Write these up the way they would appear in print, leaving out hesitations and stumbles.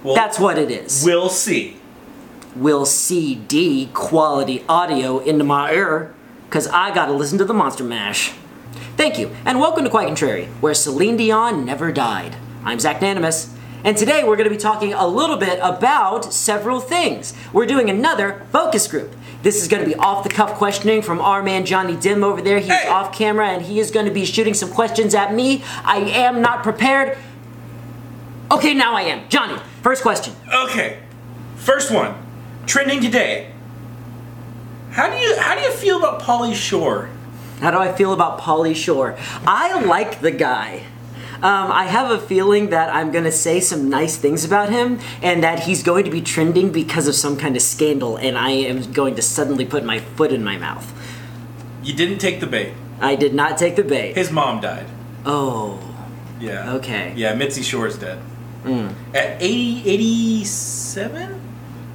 Well, that's what it is. We'll see. We'll CD quality audio into my ear, because I gotta listen to the Monster Mash. Thank you, and welcome to Quite Contrary, where Celine Dion never died. I'm Zach Nanimus, and today we're gonna be talking a little bit about several things. We're doing another focus group. This is gonna be off-the-cuff questioning from our man Johnny Dim over there. He's off camera, and he is gonna be shooting some questions at me. I am not prepared. Okay, now I am. Johnny, first question. Okay, first one. Trending today. How do you feel about Pauly Shore? How do I feel about Pauly Shore? I like the guy. I have a feeling that I'm gonna say some nice things about him and that he's going to be trending because of some kind of scandal, and I am going to suddenly put my foot in my mouth. You didn't take the bait. I did not take the bait. His mom died. Oh. Yeah. Okay. Yeah, Mitzi Shore is dead. At 87?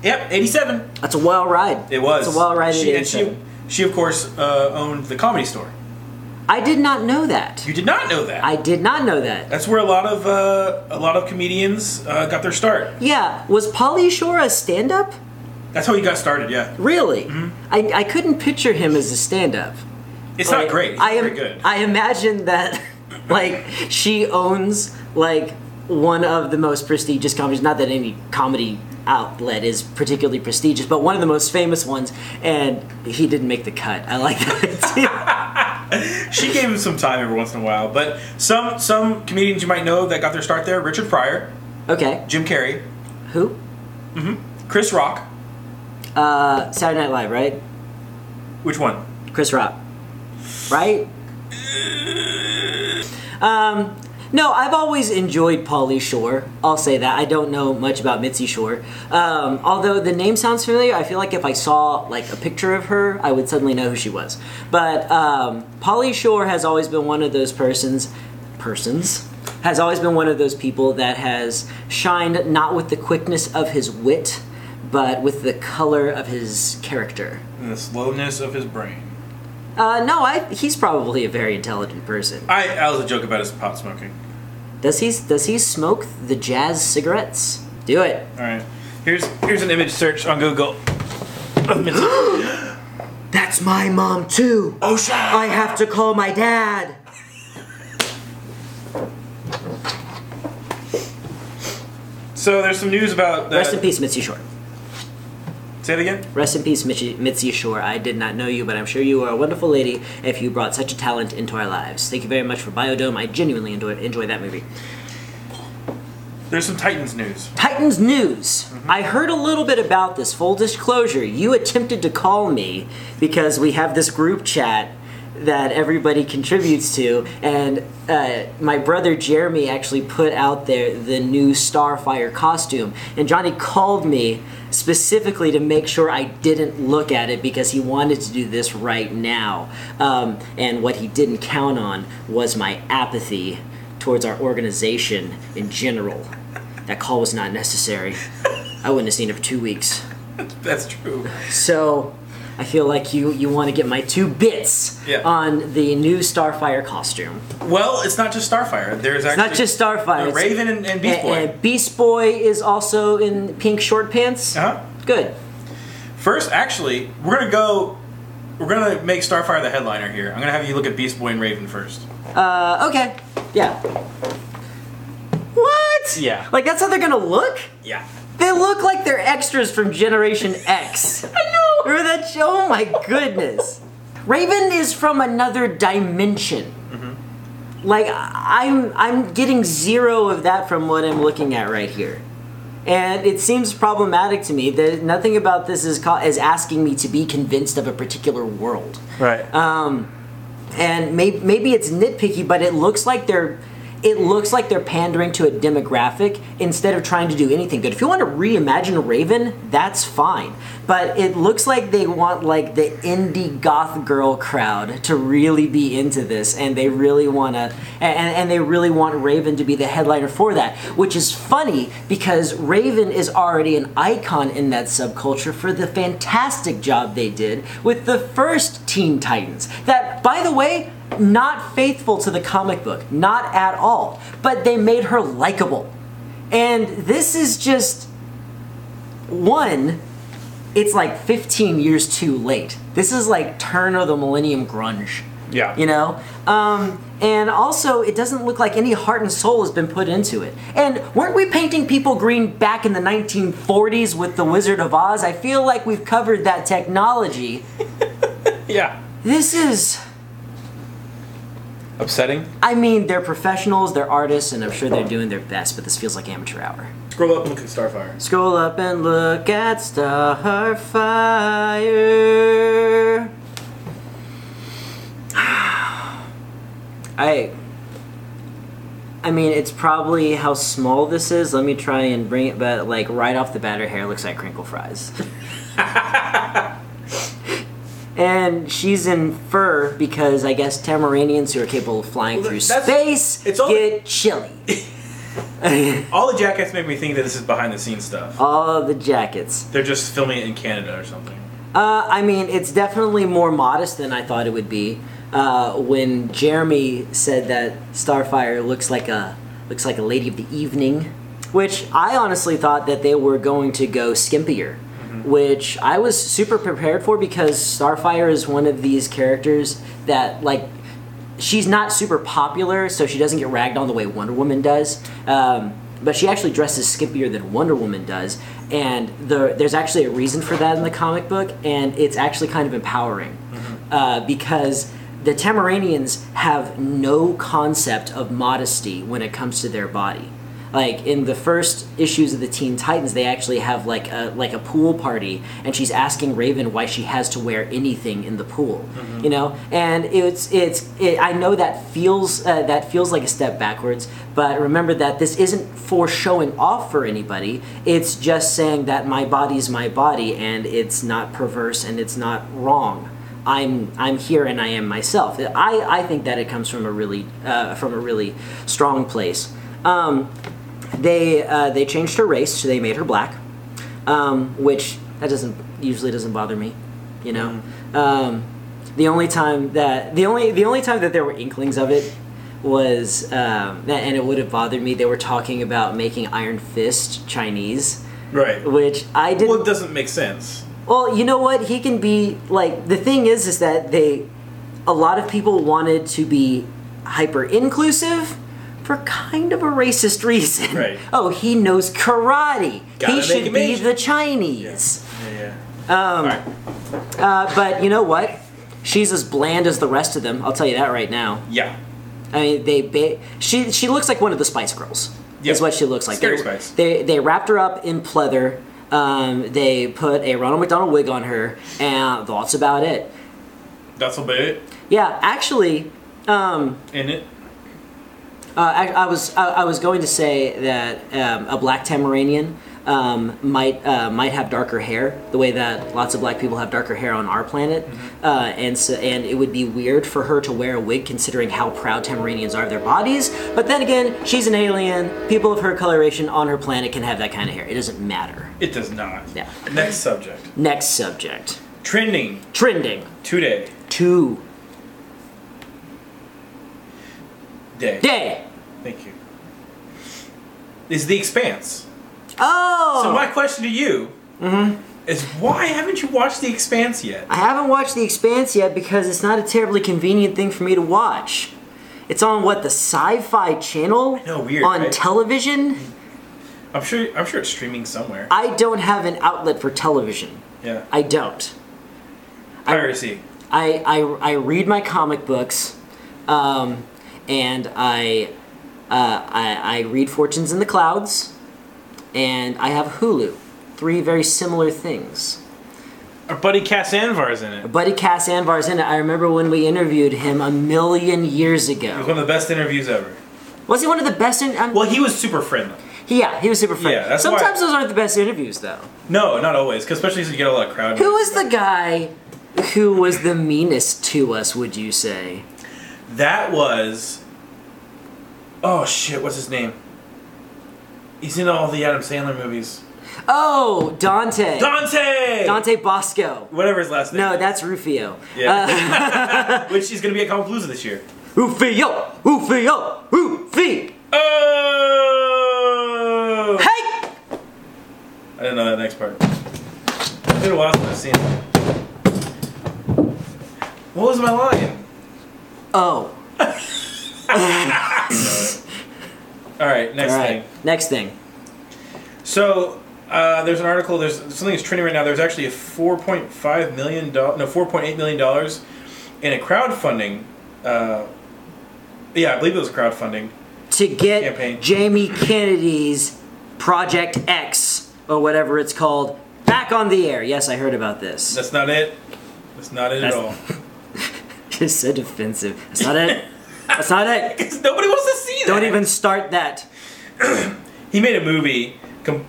Yep, 87. That's a wild ride. It was. It's a wild ride at 87. She of course, owned the Comedy Store. I did not know that. You did not know that? I did not know that. That's where a lot of comedians got their start. Yeah. Was Pauly Shore a stand-up? That's how he got started, yeah. Really? I couldn't picture him as a stand-up. It's not great. It's very good. I imagine that, like, she owns, like, one of the most prestigious comedies. Not that any comedy outlet is particularly prestigious, but one of the most famous ones, and he didn't make the cut. I like that too. She gave him some time every once in a while, but some comedians you might know that got their start there: Richard Pryor, Okay. Jim Carrey, Who? Chris Rock. Saturday Night Live, right? Which one? Chris Rock. Right? No, I've always enjoyed Pauly Shore. I'll say that. I don't know much about Mitzi Shore. Although the name sounds familiar, I feel like if I saw like a picture of her, I would suddenly know who she was. But Pauly Shore has always been one of those has always been one of those people that has shined not with the quickness of his wit, but with the color of his character. And the slowness of his brain. No, he's probably a very intelligent person. I was a joke about his pot smoking. Does he smoke the jazz cigarettes? Do it. All right. Here's an image search on Google. That's my mom too. Oh shit! I have to call my dad. So there's some news about Rest in peace, Mitzi Shore. Say it again? Rest in peace, Mitzi Shore. I did not know you, but I'm sure you are a wonderful lady if you brought such a talent into our lives. Thank you very much for Biodome. I genuinely enjoyed that movie. There's some Titans news. Titans news. I heard a little bit about this. Full disclosure, you attempted to call me because we have this group chat that everybody contributes to, and my brother Jeremy actually put out there the new Starfire costume, and Johnny called me specifically to make sure I didn't look at it because he wanted to do this right now, and what he didn't count on was my apathy towards our organization in general. That call was not necessary. I wouldn't have seen it for 2 weeks. That's true. So I feel like you want to get my 2 bits on the new Starfire costume. Well, it's not just Starfire. There's actually not just Starfire. Raven and Beast Boy. And Beast Boy is also in pink short pants. Good. First, actually, we're gonna make Starfire the headliner here. I'm gonna have you look at Beast Boy and Raven first. Okay. Yeah. What? Yeah. Like that's how they're gonna look? Yeah. They look like they're extras from Generation X. I know! Remember that show? Oh my goodness. Raven is from another dimension. Like, I'm getting 0 of that from what I'm looking at right here. And it seems problematic to me that nothing about this is asking me to be convinced of a particular world. Right. And maybe it's nitpicky, but it looks like they're pandering to a demographic instead of trying to do anything good. If you want to reimagine Raven, that's fine. But it looks like they want like the indie goth girl crowd to really be into this, and they really want to, and they really want Raven to be the headliner for that. Which is funny because Raven is already an icon in that subculture for the fantastic job they did with the first Teen Titans. That, by the way, not faithful to the comic book, not at all, but they made her likable. And this is just one. It's like 15 years too late. This is like turn of the millennium grunge. Yeah. You know? And also, it doesn't look like any heart and soul has been put into it. And weren't we painting people green back in the 1940s with The Wizard of Oz? I feel like we've covered that technology. Yeah. This is... upsetting? I mean, they're professionals, they're artists, and I'm sure they're doing their best, but this feels like amateur hour. Scroll up and look at Starfire. Scroll up and look at Starfire. I mean, it's probably how small this is. Let me try and bring it, but like right off the bat, her hair looks like crinkle fries. And she's in fur because I guess Tamaranians who are capable of flying through space get chilly. All the jackets make me think that this is behind the scenes stuff. All the jackets. They're just filming it in Canada or something. I mean, it's definitely more modest than I thought it would be. When Jeremy said that Starfire looks like a lady of the evening, which I honestly thought that they were going to go skimpier, which I was super prepared for because Starfire is one of these characters that like she's not super popular, so she doesn't get ragged on the way Wonder Woman does. But she actually dresses skimpier than Wonder Woman does, and there's actually a reason for that in the comic book, and it's actually kind of empowering because the Tamaranians have no concept of modesty when it comes to their body. Like in the first issues of the Teen Titans, they actually have like a pool party, and she's asking Raven why she has to wear anything in the pool, you know. And I know that feels like a step backwards, but remember that this isn't for showing off for anybody. It's just saying that my body's my body, and it's not perverse and it's not wrong. I'm here and I am myself. I think that it comes from a really strong place. They changed her race, so they made her black, which that usually doesn't bother me, you know. The only time that there were inklings of it was, and it would have bothered me. They were talking about making Iron Fist Chinese, right? Which I didn't. Well, it doesn't make sense. Well, you know what? He can be like the thing is that a lot of people wanted to be hyper inclusive. For kind of a racist reason. Right. Oh, he knows karate. He should be the Chinese. Yeah. All right. But you know what? She's as bland as the rest of them. I'll tell you that right now. Yeah. I mean, she looks like one of the Spice Girls. Yep. Is what she looks like. Scary Spice. They wrapped her up in pleather. They put a Ronald McDonald wig on her, and that's about it. That's about it. Yeah, actually. In it. I was going to say that a black Tamaranian might have darker hair, the way that lots of black people have darker hair on our planet, and it would be weird for her to wear a wig considering how proud Tamaranians are of their bodies. But then again, she's an alien. People of her coloration on her planet can have that kind of hair. It doesn't matter. It does not. Yeah. Next subject. Next subject. Trending. Today. Day. Thank you. Is The Expanse. Oh! So my question to you is why haven't you watched The Expanse yet? I haven't watched The Expanse yet because it's not a terribly convenient thing for me to watch. It's on the Sci-Fi Channel? I know, weird, on right? television? I'm sure it's streaming somewhere. I don't have an outlet for television. Yeah. I don't. Piracy. I read my comic books, and I read Fortunes in the Clouds, and I have Hulu. 3 very similar things. Our buddy Cass Anvar's in it. I remember when we interviewed him a million years ago. It was one of the best interviews ever. Was he one of the best? Well, he was super friendly. Yeah, he was super friendly. Yeah, that's Sometimes those aren't the best interviews, though. No, not always, because especially if you get a lot of crowd. Who was the guy who was the meanest to us, would you say? That was... Oh, shit, what's his name? He's in all the Adam Sandler movies. Oh, Dante. Dante Bosco. Whatever his last name. No, that's Rufio. Yeah. Which is going to be at Comapalooza this year. Rufio. Oh! next part. It's been a while since I've seen it. What was my line? Oh. Alright, next thing. Next thing. So, there's an article, there's something that's trending right now. There's actually a $4.8 million in a crowdfunding, I believe it was crowdfunding. To get campaign. Jamie Kennedy's Project X, or whatever it's called, back on the air. Yes, I heard about this. That's not it. That's not it at all. It's so defensive. That's not it. That's not it. Because nobody wants to see that. Don't even start that. He made a movie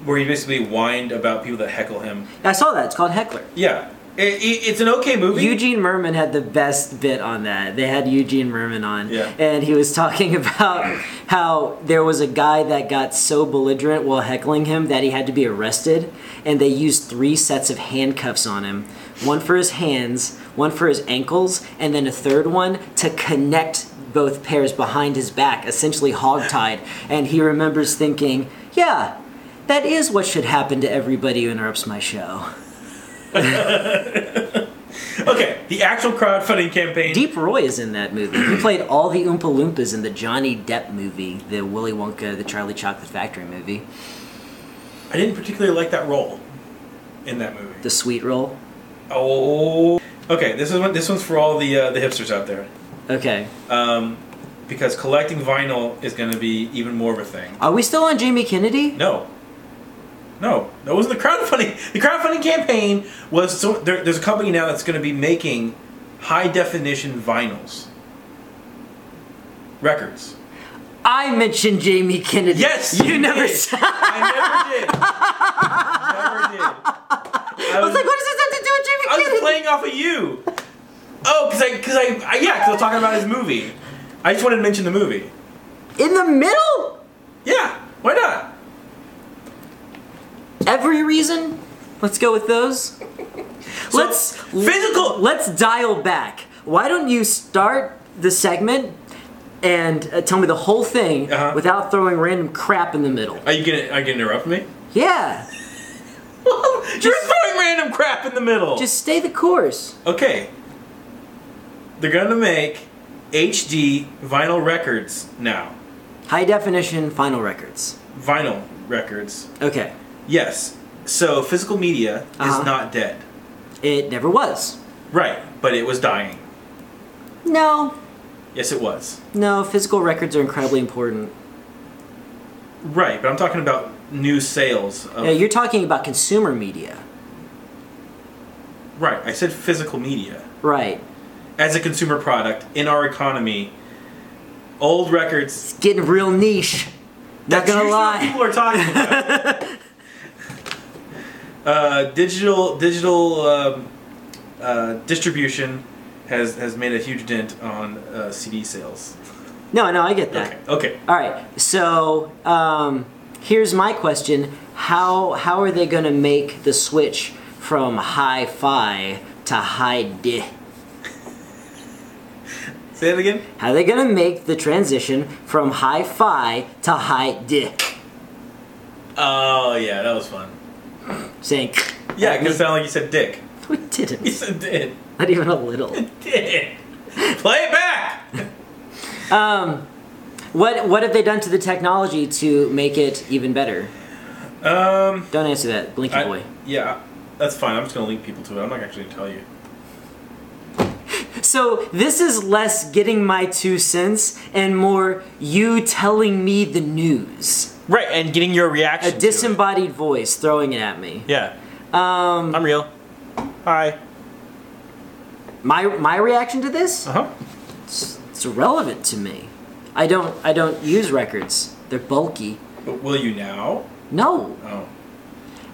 where he basically whined about people that heckle him. I saw that. It's called Heckler. Yeah. It's an okay movie. Eugene Merman had the best bit on that. They had Eugene Merman on, Yeah. and he was talking about how there was a guy that got so belligerent while heckling him that he had to be arrested, and they used 3 sets of handcuffs on him. One for his hands, one for his ankles, and then a third one to connect both pairs behind his back, essentially hogtied. And he remembers thinking, yeah, that is what should happen to everybody who interrupts my show. Okay, the actual crowdfunding campaign. Deep Roy is in that movie. He played all the Oompa Loompas in the Johnny Depp movie, the Willy Wonka, the Charlie Chocolate Factory movie. I didn't particularly like that role in that movie. The sweet roll. Oh. Okay, this one's for all the hipsters out there. Okay. Because collecting vinyl is going to be even more of a thing. Are we still on Jamie Kennedy? No, that wasn't the crowdfunding. The crowdfunding campaign was there's a company now that's going to be making high definition vinyls, records. I mentioned Jamie Kennedy. Yes, you never said. I never did. I was like, what does this have to do with Jamie Kennedy? I was playing off of you. Oh, because I was talking about his movie. I just wanted to mention the movie. In the middle? Yeah, why not? Every reason? Let's go with those. Let's dial back. Why don't you start the segment and tell me the whole thing without throwing random crap in the middle? Are you gonna interrupt me? Yeah. You're throwing random crap in the middle. Just stay the course. Okay. They're gonna make HD vinyl records now. High definition vinyl records. Vinyl records. Okay. Yes. So physical media is not dead. It never was. Right, but it was dying. No. Yes, it was. No, physical records are incredibly important. Right, but I'm talking about new sales. Yeah, you're talking about consumer media. Right, I said physical media. Right. As a consumer product in our economy, old records. It's getting real niche. Not gonna lie. What people are talking about. Digital distribution has made a huge dent on CD sales. No, I get that. Okay. All right. So here's my question: How are they gonna make the switch from hi-fi to high-di? Say it again? How are they gonna make the transition from hi-fi to high-di? Oh, yeah, that was fun. Saying... Yeah, because it sounded like you said dick. We didn't. You said did. Not even a little. Did. Play it back! What have they done to the technology to make it even better? Don't answer that, Blinky Boy. Yeah, that's fine. I'm just going to link people to it. I'm not actually going to tell you. So this is less getting my 2 cents and more you telling me the news. Right, and getting your reaction A disembodied voice throwing it at me. Yeah. I'm real. Hi. My reaction to this? Uh-huh. It's irrelevant to me. I don't use records. They're bulky. But will you now? No. Oh.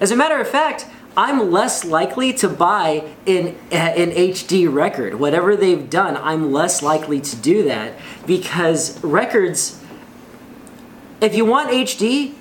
As a matter of fact, I'm less likely to buy an HD record. Whatever they've done, I'm less likely to do that because records, if you want HD,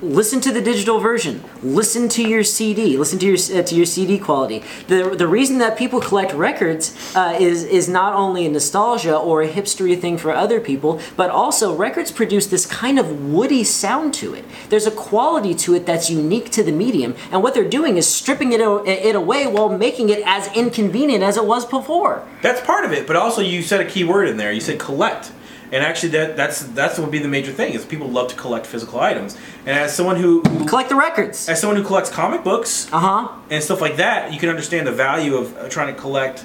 listen to the digital version. Listen to your CD. Listen to your CD quality. The reason that people collect records is not only a nostalgia or a hipstery thing for other people, but also records produce this kind of woody sound to it. There's a quality to it that's unique to the medium, and what they're doing is stripping it away while making it as inconvenient as it was before. That's part of it, but also you said a key word in there. You said collect. And actually, that's what would be the major thing, is people love to collect physical items. And as someone who collect the records, as someone who collects comic books, and stuff like that, you can understand the value of trying to collect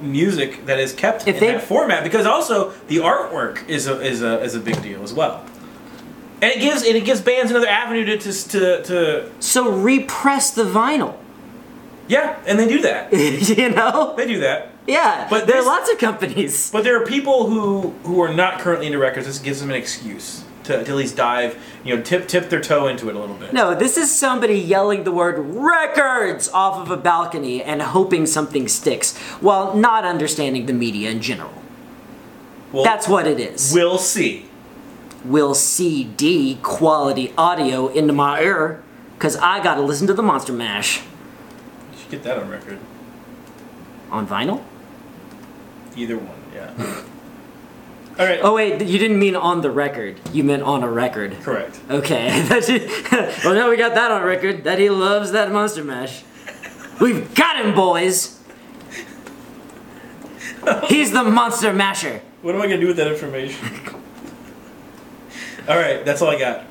music that is kept in that format. Because also the artwork is a big deal as well. And it gives bands another avenue to so repress the vinyl. Yeah, and they do that. You know, they do that. Yeah, but there are lots of companies. But there are people who are not currently into records. This gives them an excuse to at least dive, tip their toe into it a little bit. No, this is somebody yelling the word records off of a balcony and hoping something sticks, while not understanding the media in general. Well, that's what it is. We'll see. Will CD quality audio into my ear, because I gotta listen to the Monster Mash. You should get that on record. On vinyl? Either one, yeah. All right. Oh wait, you didn't mean on the record. You meant on a record. Correct. Okay. Well, now we got that on record. That he loves that Monster Mash. We've got him, boys. He's the Monster Masher. What am I gonna do with that information? All right, that's all I got.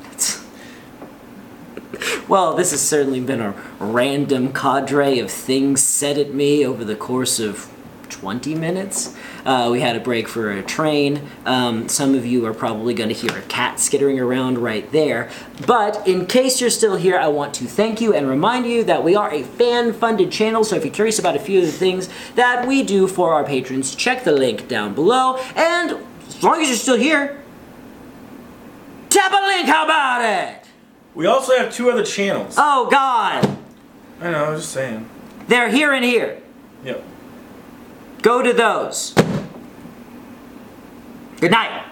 Well, this has certainly been a random cadre of things said at me over the course of 20 minutes. We had a break for a train. Some of you are probably going to hear a cat skittering around right there. But in case you're still here, I want to thank you and remind you that we are a fan-funded channel, so if you're curious about a few of the things that we do for our patrons, check the link down below. And as long as you're still here, tap a link, how about it? We also have 2 other channels. Oh, God. I know, I was just saying. They're here and here. Yep. Go to those. Good night.